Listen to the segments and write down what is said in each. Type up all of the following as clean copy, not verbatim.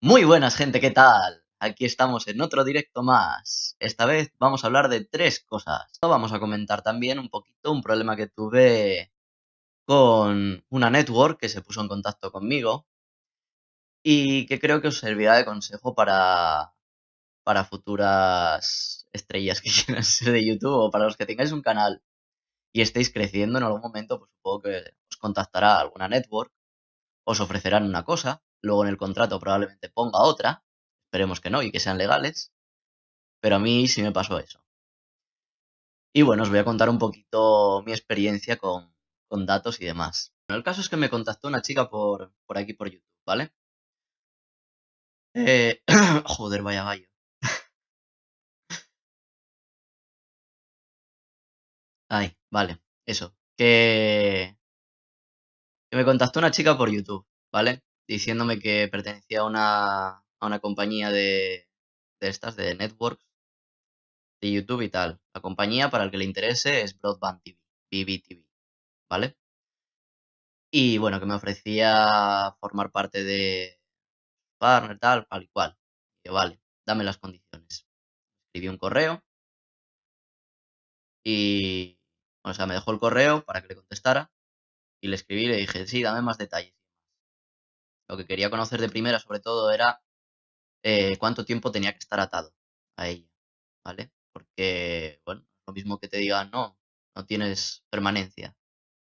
Muy buenas, gente, ¿qué tal? Aquí estamos en otro directo más. Esta vez vamos a hablar de tres cosas. Vamos a comentar también un poquito un problema que tuve con una network que se puso en contacto conmigo y que creo que os servirá de consejo para futuras estrellas que quieran ser de YouTube o para los que tengáis un canal y estéis creciendo en algún momento, pues supongo que os contactará alguna network, os ofrecerán una cosa, luego en el contrato probablemente ponga otra, esperemos que no y que sean legales. Pero a mí sí me pasó eso. Y bueno, os voy a contar un poquito mi experiencia con datos y demás. Bueno, el caso es que me contactó una chica por aquí, por YouTube, ¿vale? Joder, vaya gallo. Ay, vale, eso. Que me contactó una chica por YouTube, ¿vale? Diciéndome que pertenecía a una compañía de estas, de networks, de YouTube y tal. La compañía, para el que le interese, es Broadband TV, BBTV, ¿vale? Y bueno, que me ofrecía formar parte de partner, tal y cual. Y yo, vale, dame las condiciones. Escribí un correo y, o sea, me dejó el correo para que le contestara y le escribí y le dije, sí, dame más detalles. Lo que quería conocer de primera, sobre todo, era cuánto tiempo tenía que estar atado a ella, ¿vale? Porque, bueno, lo mismo que te digan, no, no tienes permanencia,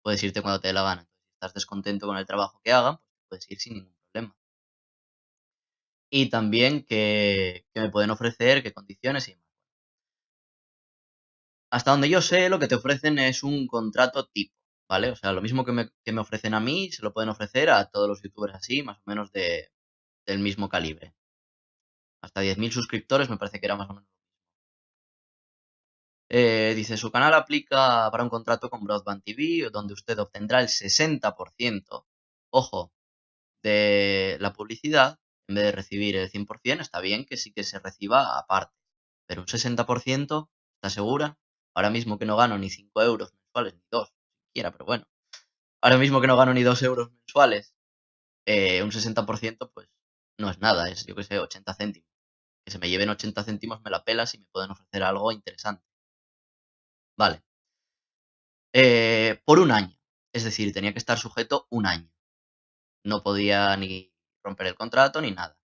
puedes irte cuando te dé la gana. Entonces, si estás descontento con el trabajo que hagan, pues puedes ir sin ningún problema. Y también que me pueden ofrecer, qué condiciones y demás. Hasta donde yo sé, lo que te ofrecen es un contrato tipo, ¿vale? O sea, lo mismo que me ofrecen a mí, se lo pueden ofrecer a todos los youtubers así, más o menos del mismo calibre. Hasta 10.000 suscriptores me parece que era más o menos. Dice, su canal aplica para un contrato con Broadband TV, donde usted obtendrá el 60%, ojo, de la publicidad, en vez de recibir el 100%, está bien que sí que se reciba aparte, pero un 60%, ¿está segura? Ahora mismo que no gano ni 5 euros mensuales, ni 2, siquiera, pero bueno. Ahora mismo que no gano ni 2 euros mensuales, un 60% pues no es nada, es yo que sé, 80 céntimos. Que se me lleven 80 céntimos me la pelas y me pueden ofrecer algo interesante. Vale. Por un año. Es decir, tenía que estar sujeto un año. No podía ni romper el contrato ni nada.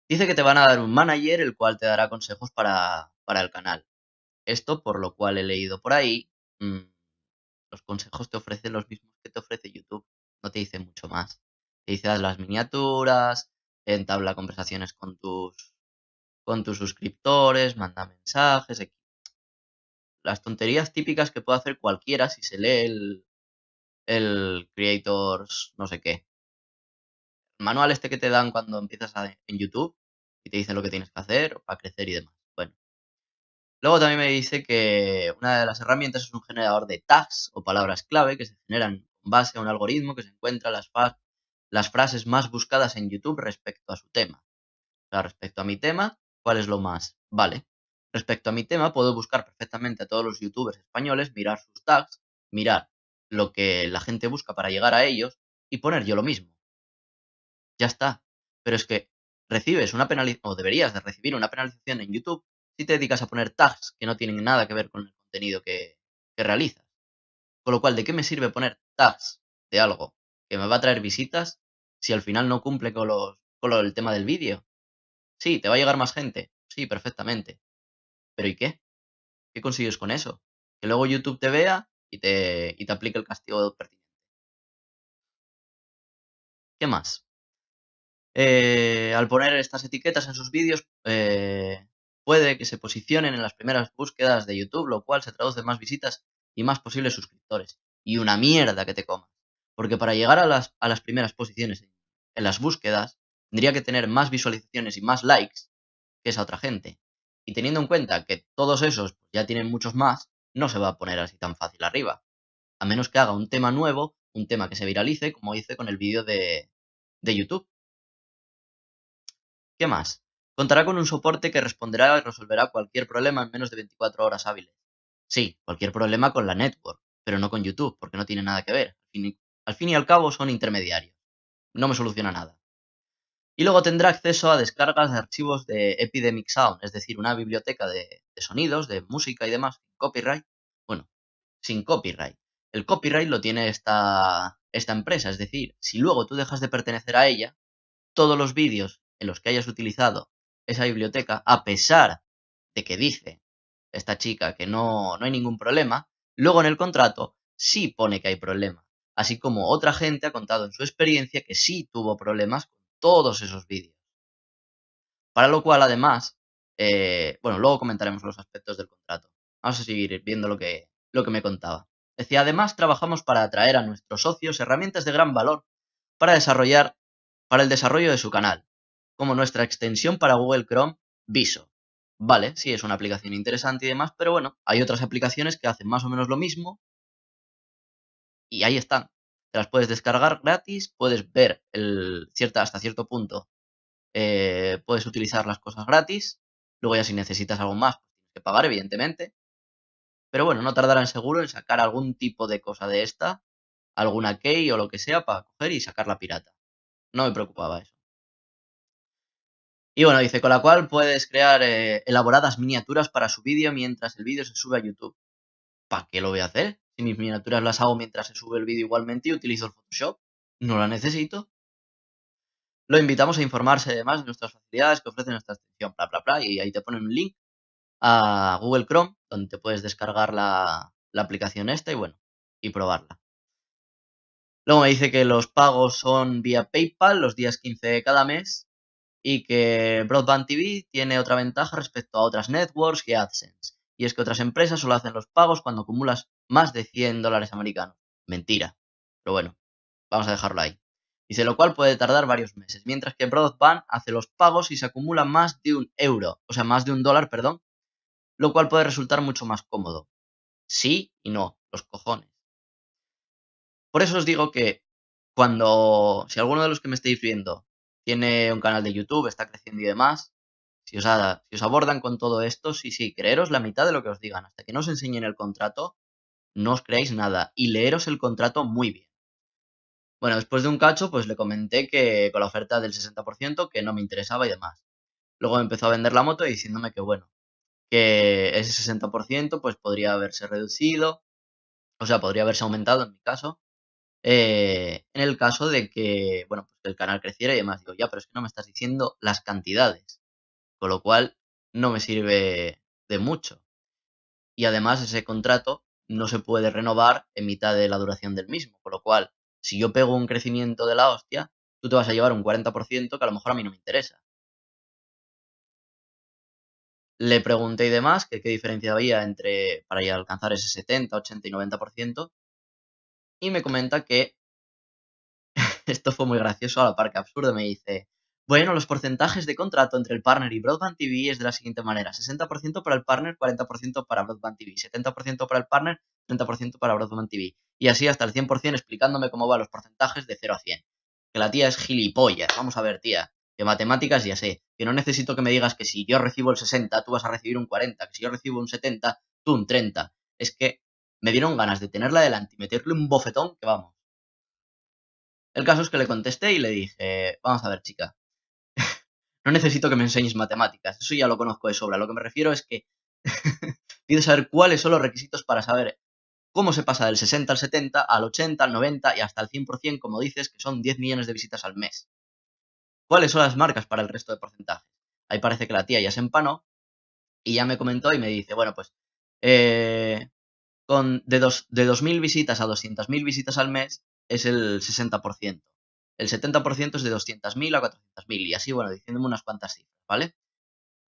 Dice que te van a dar un manager el cual te dará consejos para el canal. Esto, por lo cual he leído por ahí, los consejos te ofrecen los mismos que te ofrece YouTube. No te dice mucho más. Te dice haz las miniaturas, entabla conversaciones con tus suscriptores, manda mensajes, las tonterías típicas que puede hacer cualquiera si se lee el Creators no sé qué. El manual este que te dan cuando empiezas en YouTube y te dicen lo que tienes que hacer para crecer y demás. Bueno. Luego también me dice que una de las herramientas es un generador de tags o palabras clave que se generan con base a un algoritmo que se encuentra las frases más buscadas en YouTube respecto a su tema. O sea, respecto a mi tema, ¿cuál es lo más? Vale. Respecto a mi tema, puedo buscar perfectamente a todos los youtubers españoles, mirar sus tags, mirar lo que la gente busca para llegar a ellos y poner yo lo mismo. Ya está. Pero es que recibes una penalización, o deberías de recibir una penalización en YouTube si te dedicas a poner tags que no tienen nada que ver con el contenido que realizas. Con lo cual, ¿de qué me sirve poner tags de algo que me va a traer visitas si al final no cumple con lo del tema del vídeo? Sí, ¿te va a llegar más gente? Sí, perfectamente. ¿Pero y qué? ¿Qué consigues con eso? Que luego YouTube te vea y te aplique el castigo pertinente. ¿Qué más? Al poner estas etiquetas en sus vídeos, puede que se posicionen en las primeras búsquedas de YouTube, lo cual se traduce en más visitas y más posibles suscriptores. Y una mierda que te comas. Porque para llegar a las primeras posiciones en las búsquedas, tendría que tener más visualizaciones y más likes que esa otra gente. Y teniendo en cuenta que todos esos pues, ya tienen muchos más, no se va a poner así tan fácil arriba. A menos que haga un tema nuevo, un tema que se viralice, como hice con el vídeo de YouTube. ¿Qué más? Contará con un soporte que responderá y resolverá cualquier problema en menos de 24 horas hábiles. Sí, cualquier problema con la network, pero no con YouTube, porque no tiene nada que ver. Al fin y al cabo son intermediarios. No me soluciona nada. Y luego tendrá acceso a descargas de archivos de Epidemic Sound, es decir, una biblioteca de sonidos, de música y demás, copyright. Bueno, sin copyright. El copyright lo tiene esta empresa, es decir, si luego tú dejas de pertenecer a ella, todos los vídeos en los que hayas utilizado esa biblioteca, a pesar de que dice esta chica que no hay ningún problema, luego en el contrato sí pone que hay problema. Así como otra gente ha contado en su experiencia que sí tuvo problemas con todos esos vídeos. Para lo cual, además, bueno, luego comentaremos los aspectos del contrato. Vamos a seguir viendo lo que me contaba. Decía, además, trabajamos para atraer a nuestros socios herramientas de gran valor para el desarrollo de su canal, como nuestra extensión para Google Chrome, Viso. Vale, sí, es una aplicación interesante y demás, pero bueno, hay otras aplicaciones que hacen más o menos lo mismo y ahí están. Te las puedes descargar gratis, puedes ver hasta cierto punto, puedes utilizar las cosas gratis. Luego ya si necesitas algo más, pues tienes que pagar, evidentemente. Pero bueno, no tardarán seguro en sacar algún tipo de cosa de esta, alguna key o lo que sea, para coger y sacarla pirata. No me preocupaba eso. Y bueno, dice, con la cual puedes crear elaboradas miniaturas para su vídeo mientras el vídeo se sube a YouTube. ¿Para qué lo voy a hacer? Si mis miniaturas las hago mientras se sube el vídeo igualmente y utilizo el Photoshop. No la necesito. Lo invitamos a informarse además de nuestras facilidades que ofrece nuestra extensión, bla, bla, bla. Y ahí te ponen un link a Google Chrome, donde te puedes descargar la aplicación esta y bueno, y probarla. Luego me dice que los pagos son vía PayPal los días 15 de cada mes y que Broadband TV tiene otra ventaja respecto a otras networks y AdSense. Y es que otras empresas solo hacen los pagos cuando acumulas más de $100 americanos. Mentira. Pero bueno, vamos a dejarlo ahí. Dice, lo cual puede tardar varios meses, mientras que Broadband hace los pagos si se acumula más de €1, o sea, más de $1, perdón, lo cual puede resultar mucho más cómodo. Sí y no, los cojones. Por eso os digo que si alguno de los que me estáis viendo tiene un canal de YouTube, está creciendo y demás, si os abordan con todo esto, sí, creeros la mitad de lo que os digan. Hasta que no os enseñen el contrato, no os creáis nada. Y leeros el contrato muy bien. Bueno, después de un cacho, pues le comenté que con la oferta del 60% que no me interesaba y demás. Luego me empezó a vender la moto y diciéndome que bueno, que ese 60% pues podría haberse reducido, o sea, podría haberse aumentado en mi caso, en el caso de que, bueno, pues que el canal creciera y demás. Digo, ya, pero es que no me estás diciendo las cantidades, con lo cual no me sirve de mucho. Y además ese contrato no se puede renovar en mitad de la duración del mismo, con lo cual, si yo pego un crecimiento de la hostia, tú te vas a llevar un 40% que a lo mejor a mí no me interesa. Le pregunté y demás que qué diferencia había para ir a alcanzar ese 70, 80 y 90%, y me comenta que esto fue muy gracioso, a la par que absurdo. Me dice, bueno, los porcentajes de contrato entre el partner y Broadband TV es de la siguiente manera: 60% para el partner, 40% para Broadband TV, 70% para el partner, 30% para Broadband TV. Y así hasta el 100% explicándome cómo van los porcentajes de 0 a 100. Que la tía es gilipollas. Vamos a ver, tía, que matemáticas ya sé, que no necesito que me digas que si yo recibo el 60, tú vas a recibir un 40, que si yo recibo un 70, tú un 30. Es que me dieron ganas de tenerla delante y meterle un bofetón que vamos. El caso es que le contesté y le dije, vamos a ver, chica, no necesito que me enseñes matemáticas, eso ya lo conozco de sobra. Lo que me refiero es que pido saber cuáles son los requisitos para saber cómo se pasa del 60 al 70, al 80, al 90 y hasta el 100%, como dices, que son 10 millones de visitas al mes. ¿Cuáles son las marcas para el resto de porcentajes? Ahí parece que la tía ya se empanó y ya me comentó y me dice, bueno, pues de 2.000 visitas a 200.000 visitas al mes es el 60%. El 70% es de 200.000 a 400.000 y así, bueno, diciéndome unas cuantas cifras, ¿vale?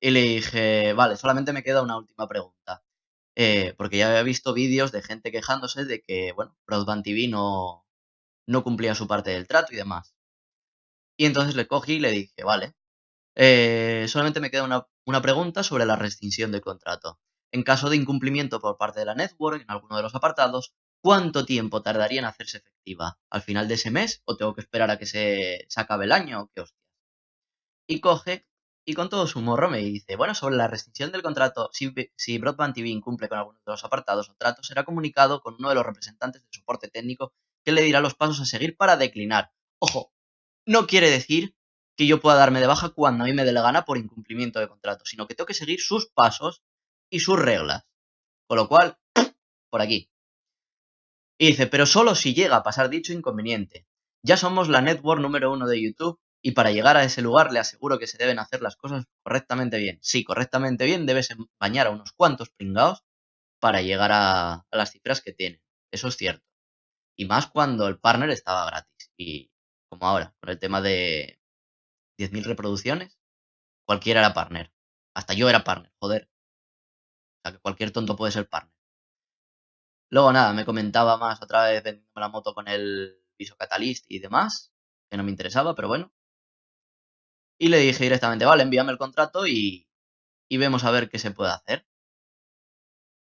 Y le dije, vale, solamente me queda una última pregunta. Porque ya había visto vídeos de gente quejándose de que, bueno, Broadband TV no cumplía su parte del trato y demás. Y entonces le cogí y le dije, vale, solamente me queda una pregunta sobre la rescisión del contrato. En caso de incumplimiento por parte de la network en alguno de los apartados, ¿cuánto tiempo tardaría en hacerse efectiva? ¿Al final de ese mes o tengo que esperar a que se acabe el año o qué hostias? Y coge y con todo su morro me dice, bueno, sobre la rescisión del contrato, si Broadband TV incumple con alguno de los apartados o tratos, será comunicado con uno de los representantes de soporte técnico que le dirá los pasos a seguir para declinar. Ojo, no quiere decir que yo pueda darme de baja cuando a mí me dé la gana por incumplimiento de contrato, sino que tengo que seguir sus pasos y sus reglas. Con lo cual, por aquí. Y dice, pero solo si llega a pasar dicho inconveniente. Ya somos la network número 1 de YouTube y para llegar a ese lugar le aseguro que se deben hacer las cosas correctamente bien. Sí, correctamente bien, debes bañar a unos cuantos pringados para llegar a las cifras que tiene. Eso es cierto. Y más cuando el partner estaba gratis. Y como ahora, con el tema de 10.000 reproducciones, cualquiera era partner. Hasta yo era partner, joder. O sea, que cualquier tonto puede ser partner. Luego nada, me comentaba más otra vez vendiéndome la moto con el piso Catalyst y demás, que no me interesaba, pero bueno. Y le dije directamente, vale, envíame el contrato y vemos a ver qué se puede hacer.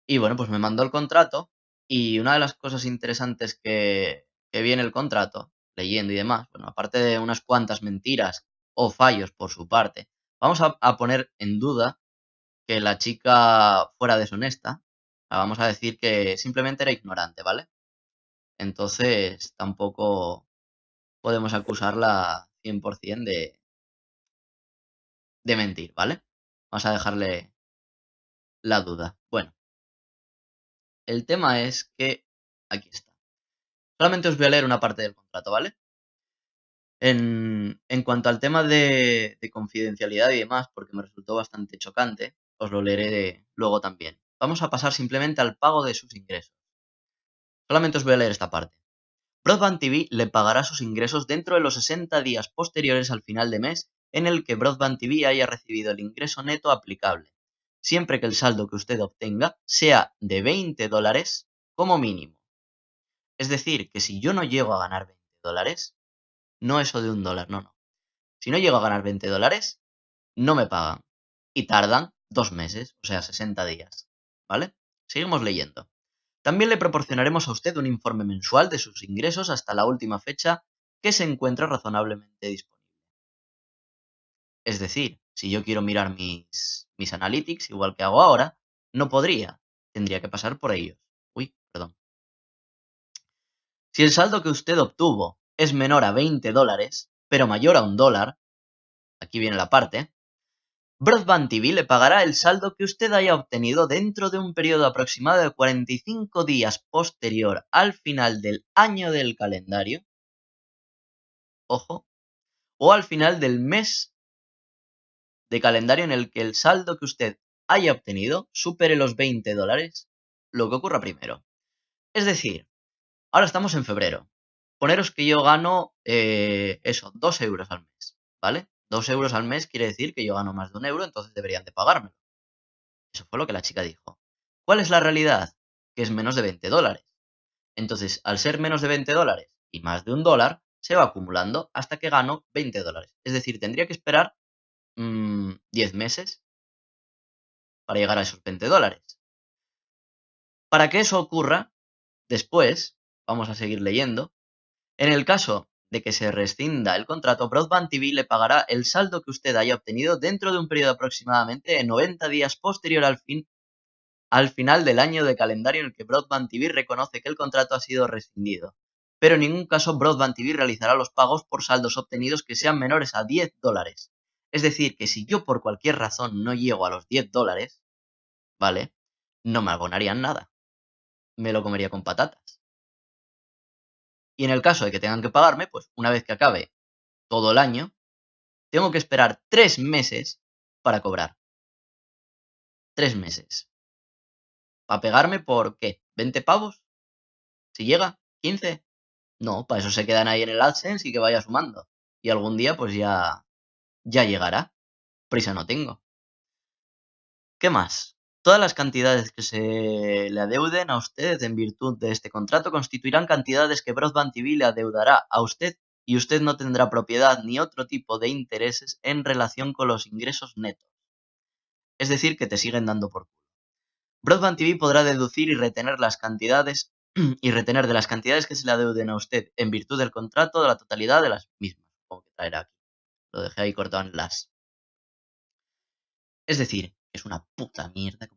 Y bueno, pues me mandó el contrato y una de las cosas interesantes que vi en el contrato, leyendo y demás, bueno, aparte de unas cuantas mentiras o fallos por su parte, vamos a poner en duda que la chica fuera deshonesta. Vamos a decir que simplemente era ignorante, ¿vale? Entonces tampoco podemos acusarla 100% de mentir, ¿vale? Vamos a dejarle la duda. Bueno, el tema es que aquí está. Solamente os voy a leer una parte del contrato, ¿vale? En cuanto al tema de confidencialidad y demás, porque me resultó bastante chocante, os lo leeré luego también. Vamos a pasar simplemente al pago de sus ingresos. Solamente os voy a leer esta parte. Broadband TV le pagará sus ingresos dentro de los 60 días posteriores al final de mes en el que Broadband TV haya recibido el ingreso neto aplicable, siempre que el saldo que usted obtenga sea de $20 como mínimo. Es decir, que si yo no llego a ganar $20, no eso de $1, no. Si no llego a ganar $20, no me pagan. Y tardan 2 meses, o sea, 60 días. ¿Vale? Seguimos leyendo. También le proporcionaremos a usted un informe mensual de sus ingresos hasta la última fecha que se encuentre razonablemente disponible. Es decir, si yo quiero mirar mis analytics, igual que hago ahora, no podría. Tendría que pasar por ellos. Uy, perdón. Si el saldo que usted obtuvo es menor a $20, pero mayor a $1, aquí viene la parte, Broadband TV le pagará el saldo que usted haya obtenido dentro de un periodo aproximado de 45 días posterior al final del año del calendario, ojo, o al final del mes de calendario en el que el saldo que usted haya obtenido supere los $20, lo que ocurra primero. Es decir, ahora estamos en febrero. Poneros que yo gano, 2 euros al mes, ¿vale? 2 euros al mes quiere decir que yo gano más de 1 euro, entonces deberían de pagármelo. Eso fue lo que la chica dijo. ¿Cuál es la realidad? Que es menos de $20. Entonces, al ser menos de $20 y más de $1, se va acumulando hasta que gano $20. Es decir, tendría que esperar 10 meses para llegar a esos $20. Para que eso ocurra, después, vamos a seguir leyendo, en el caso de que se rescinda el contrato, Broadband TV le pagará el saldo que usted haya obtenido dentro de un periodo aproximadamente de 90 días posterior al final del año de calendario en el que Broadband TV reconoce que el contrato ha sido rescindido. Pero en ningún caso Broadband TV realizará los pagos por saldos obtenidos que sean menores a $10. Es decir, que si yo por cualquier razón no llego a los $10, ¿vale? No me abonarían nada. Me lo comería con patatas. Y en el caso de que tengan que pagarme, pues una vez que acabe todo el año, tengo que esperar 3 meses para cobrar. 3 meses. ¿Para pegarme por qué? ¿20 pavos? Si llega, ¿15? No, para eso se quedan ahí en el AdSense y que vaya sumando. Y algún día pues ya llegará. Prisa no tengo. ¿Qué más? Todas las cantidades que se le adeuden a usted en virtud de este contrato constituirán cantidades que Broadband TV le adeudará a usted y usted no tendrá propiedad ni otro tipo de intereses en relación con los ingresos netos. Es decir, que te siguen dando por culo. Broadband TV podrá deducir y retener las cantidades y retener de las cantidades que se le adeuden a usted en virtud del contrato de la totalidad de las mismas. Supongo que traerá aquí. Lo dejé ahí cortado en las. Es decir, es una puta mierda.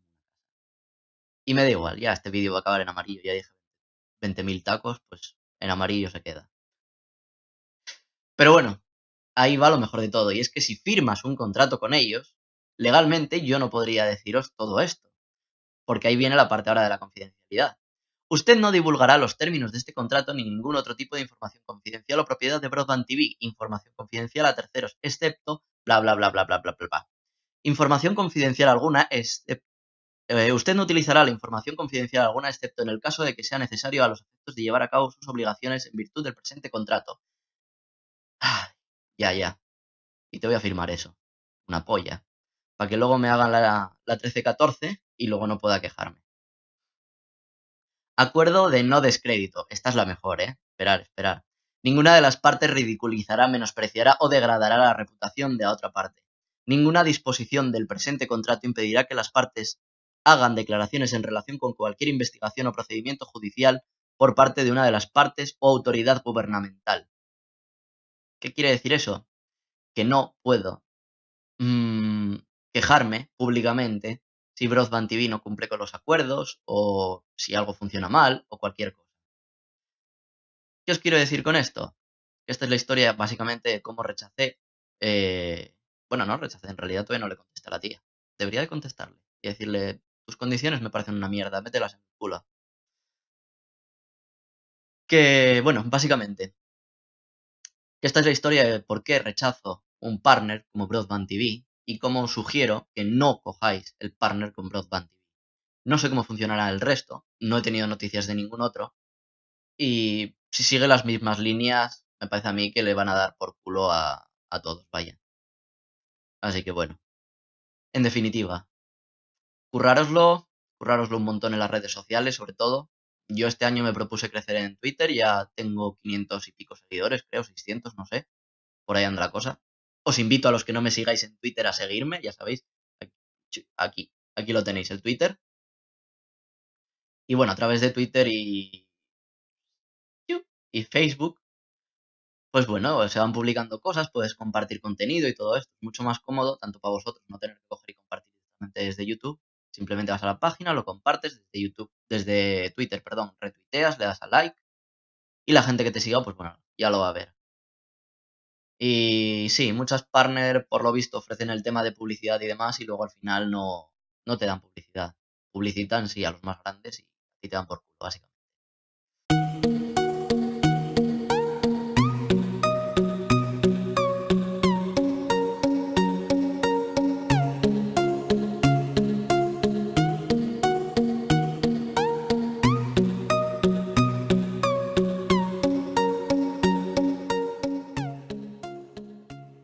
Y me da igual, ya este vídeo va a acabar en amarillo. Ya dije 20.000 tacos, pues en amarillo se queda. Pero bueno, ahí va lo mejor de todo, y es que si firmas un contrato con ellos, legalmente yo no podría deciros todo esto, porque ahí viene la parte ahora de la confidencialidad. Usted no divulgará los términos de este contrato ni ningún otro tipo de información confidencial o propiedad de Broadband TV, información confidencial a terceros, excepto bla bla bla bla bla bla bla bla. Información confidencial alguna, usted no utilizará la información confidencial alguna excepto en el caso de que sea necesario a los efectos de llevar a cabo sus obligaciones en virtud del presente contrato. Ah, ya. Y te voy a firmar eso. Una polla. Para que luego me hagan la 1314 y luego no pueda quejarme. Acuerdo de no descrédito. Esta es la mejor, ¿eh? Esperar. Ninguna de las partes ridiculizará, menospreciará o degradará la reputación de la otra parte. Ninguna disposición del presente contrato impedirá que las partes hagan declaraciones en relación con cualquier investigación o procedimiento judicial por parte de una de las partes o autoridad gubernamental. ¿Qué quiere decir eso? Que no puedo quejarme públicamente si Broadband TV no cumple con los acuerdos o si algo funciona mal o cualquier cosa. ¿Qué os quiero decir con esto? Esta es la historia básicamente de cómo rechacé. Bueno, no rechacé, en realidad todavía no le contesté a la tía. Debería de contestarle y decirle, tus condiciones me parecen una mierda, mételas en el culo. Que, bueno, básicamente, que esta es la historia de por qué rechazo un partner como Broadband TV y cómo sugiero que no cojáis el partner con Broadband TV. No sé cómo funcionará el resto, no he tenido noticias de ningún otro y si sigue las mismas líneas, me parece a mí que le van a dar por culo a todos, vaya. Así que bueno, en definitiva, currároslo un montón en las redes sociales, sobre todo. Yo este año me propuse crecer en Twitter, ya tengo 500 y pico seguidores, creo, 600, no sé, por ahí anda la cosa. Os invito a los que no me sigáis en Twitter a seguirme, ya sabéis, aquí lo tenéis, el Twitter. Y bueno, a través de Twitter y Facebook, pues bueno, se van publicando cosas, puedes compartir contenido y todo esto. Es mucho más cómodo, tanto para vosotros, no tener que coger y compartir directamente desde YouTube. Simplemente vas a la página, lo compartes desde YouTube, desde Twitter, perdón, retuiteas, le das a like y la gente que te siga, pues bueno, ya lo va a ver. Y sí, muchas partners por lo visto ofrecen el tema de publicidad y demás y luego al final no te dan publicidad. Publicitan sí a los más grandes y te dan por culo, básicamente.